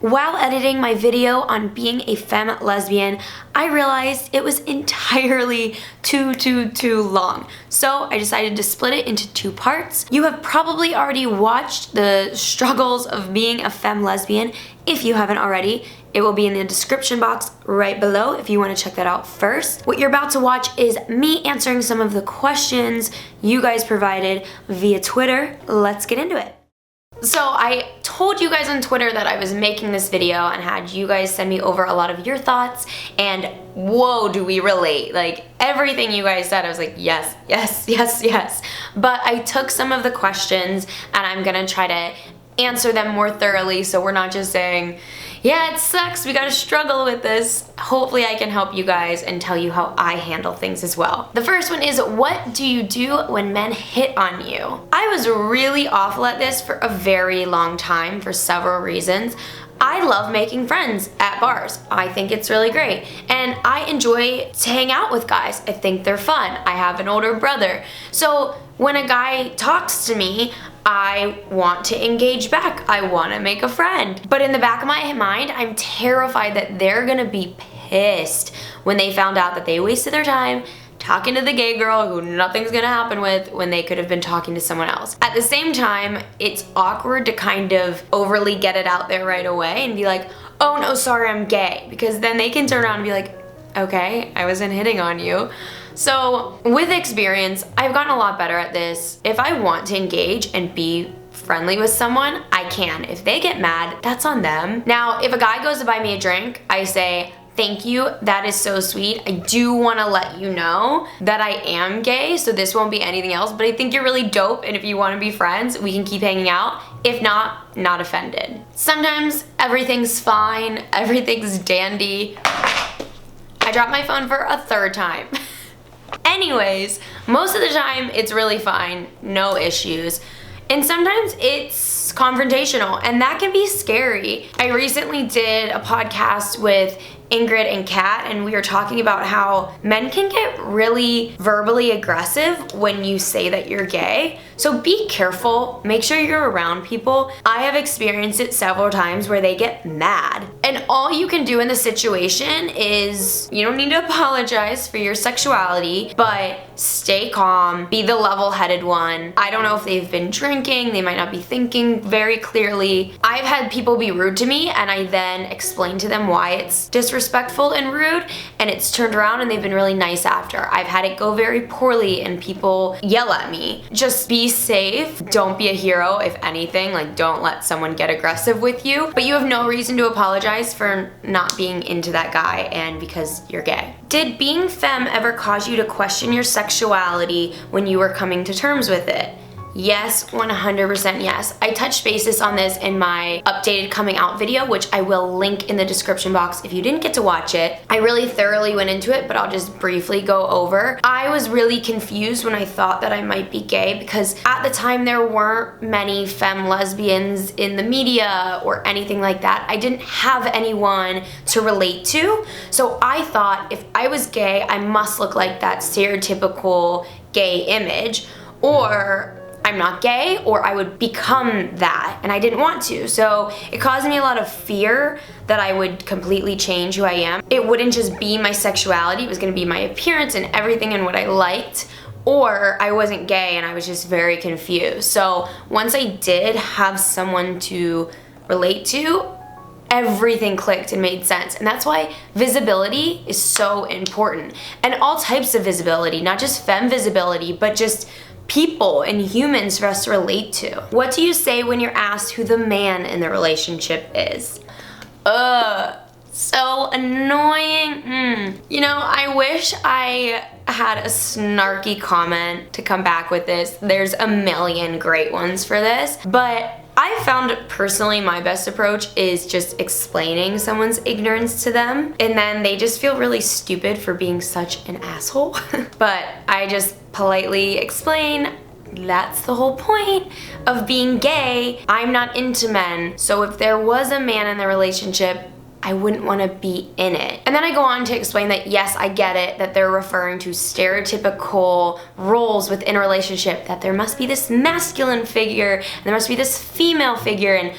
While editing my video on being a femme lesbian, I realized it was entirely too long. So I decided to split it into 2 parts. You have probably already watched the struggles of being a femme lesbian. If you haven't already, it will be in the description box right below if you want to check that out first. What you're about to watch is me answering some of the questions you guys provided via Twitter. Let's get into it. So I told you guys on Twitter that I was making this video and had you guys send me over a lot of your thoughts, and whoa, do we relate. Like, everything you guys said, I was like, yes, yes, yes, yes. But I took some of the questions and I'm gonna try to answer them more thoroughly, so we're not just saying, yeah, it sucks, we gotta struggle with this. Hopefully I can help you guys and tell you how I handle things as well. The first one is, what do you do when men hit on you? I was really awful at this for a very long time for several reasons. I love making friends at bars. I think it's really great. And I enjoy to hang out with guys. I think they're fun. I have an older brother. So when a guy talks to me, I want to engage back. I want to make a friend. But in the back of my mind, I'm terrified that they're gonna be pissed when they found out that they wasted their time talking to the gay girl who nothing's gonna happen with when they could have been talking to someone else. At the same time, it's awkward to kind of overly get it out there right away and be like, oh no, sorry, I'm gay. Because then they can turn around and be like, okay, I wasn't hitting on you. So with experience, I've gotten a lot better at this. If I want to engage and be friendly with someone, I can. If they get mad, that's on them. Now, if a guy goes to buy me a drink, I say, thank you, that is so sweet. I do want to let you know that I am gay, so this won't be anything else, but I think you're really dope, and if you want to be friends, we can keep hanging out. If not, not offended. Sometimes everything's fine, everything's dandy. I dropped my phone for a 3rd time. Anyways, most of the time it's really fine, no issues. And sometimes it's confrontational, and that can be scary. I recently did a podcast with Ingrid and Kat, and we were talking about how men can get really verbally aggressive when you say that you're gay. So be careful, make sure you're around people. I have experienced it several times where they get mad. And all you can do in the situation is, you don't need to apologize for your sexuality, but stay calm, be the level-headed one. I don't know if they've been drinking, they might not be thinking very clearly. I've had people be rude to me, and I then explain to them why it's disrespectful and rude, and it's turned around and they've been really nice after. I've had it go very poorly and people yell at me. Just be safe, don't be a hero. If anything, like, don't let someone get aggressive with you, but you have no reason to apologize for not being into that guy and because you're gay. Did being femme ever cause you to question your sexuality when you were coming to terms with it? Yes, 100% yes. I touched basis on this in my updated coming out video, which I will link in the description box if you didn't get to watch it. I really thoroughly went into it, but I'll just briefly go over. I was really confused when I thought that I might be gay because at the time there weren't many femme lesbians in the media or anything like that. I didn't have anyone to relate to, so I thought if I was gay, I must look like that stereotypical gay image, or I'm not gay, or I would become that, and I didn't want to. So it caused me a lot of fear that I would completely change who I am. It wouldn't just be my sexuality, it was gonna be my appearance and everything and what I liked, or I wasn't gay and I was just very confused. So once I did have someone to relate to, everything clicked and made sense. And that's why visibility is so important. And all types of visibility, not just femme visibility, but just people and humans for us to relate to. What do you say when you're asked who the man in the relationship is? So annoying. You know, I wish I had a snarky comment to come back with this. There's a million great ones for this, but I found personally my best approach is just explaining someone's ignorance to them, and then they just feel really stupid for being such an asshole. But I just politely explain, that's the whole point of being gay. I'm not into men, so if there was a man in the relationship, I wouldn't want to be in it. And then I go on to explain that yes, I get it, that they're referring to stereotypical roles within a relationship, that there must be this masculine figure and there must be this female figure, and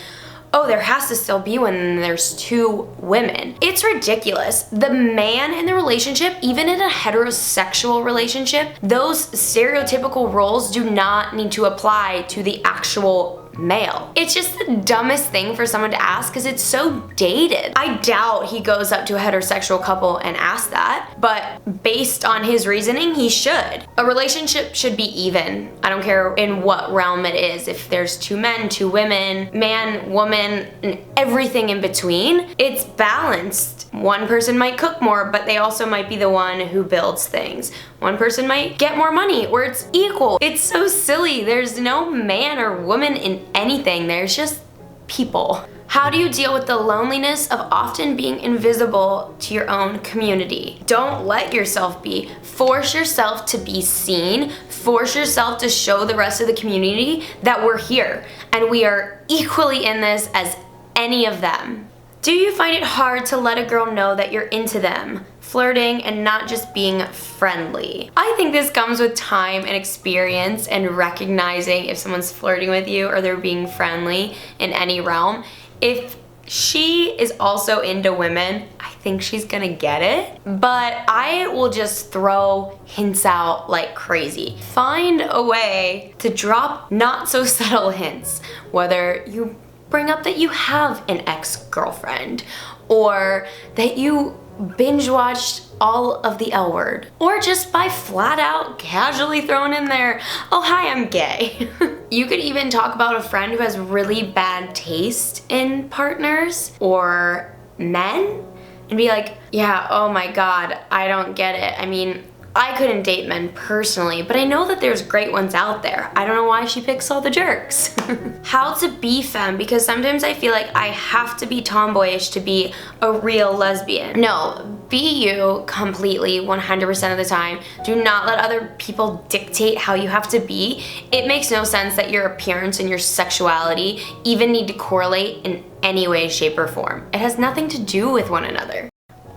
oh, there has to still be one when there's two women. It's ridiculous. The man in the relationship, even in a heterosexual relationship, those stereotypical roles do not need to apply to the actual male. It's just the dumbest thing for someone to ask because it's so dated. I doubt he goes up to a heterosexual couple and asks that, but based on his reasoning, he should. A relationship should be even. I don't care in what realm it is. If there's two men, two women, man, woman, and everything in between, it's balanced. One person might cook more, but they also might be the one who builds things. One person might get more money, or it's equal. It's so silly. There's no man or woman in anything. There's just people. How do you deal with the loneliness of often being invisible to your own community? Don't let yourself be. Force yourself to be seen. Force yourself to show the rest of the community that we're here and we are equally in this as any of them. Do you find it hard to let a girl know that you're into them, flirting, and not just being friendly? I think this comes with time and experience and recognizing if someone's flirting with you or they're being friendly in any realm. If she is also into women, I think she's gonna get it, but I will just throw hints out like crazy. Find a way to drop not so subtle hints, whether you bring up that you have an ex-girlfriend or that you binge watched all of the L Word, or just by flat out casually throwing in there, oh hi, I'm gay. You could even talk about a friend who has really bad taste in partners or men and be like, yeah, oh my god, I don't get it. I mean, I couldn't date men personally, but I know that there's great ones out there. I don't know why she picks all the jerks. How to be femme, because sometimes I feel like I have to be tomboyish to be a real lesbian. No, be you completely 100% of the time. Do not let other people dictate how you have to be. It makes no sense that your appearance and your sexuality even need to correlate in any way, shape, or form. It has nothing to do with one another.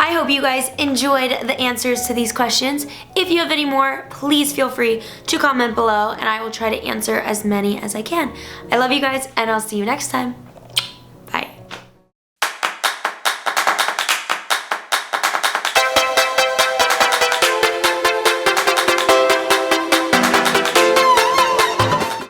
I hope you guys enjoyed the answers to these questions. If you have any more, please feel free to comment below and I will try to answer as many as I can. I love you guys and I'll see you next time.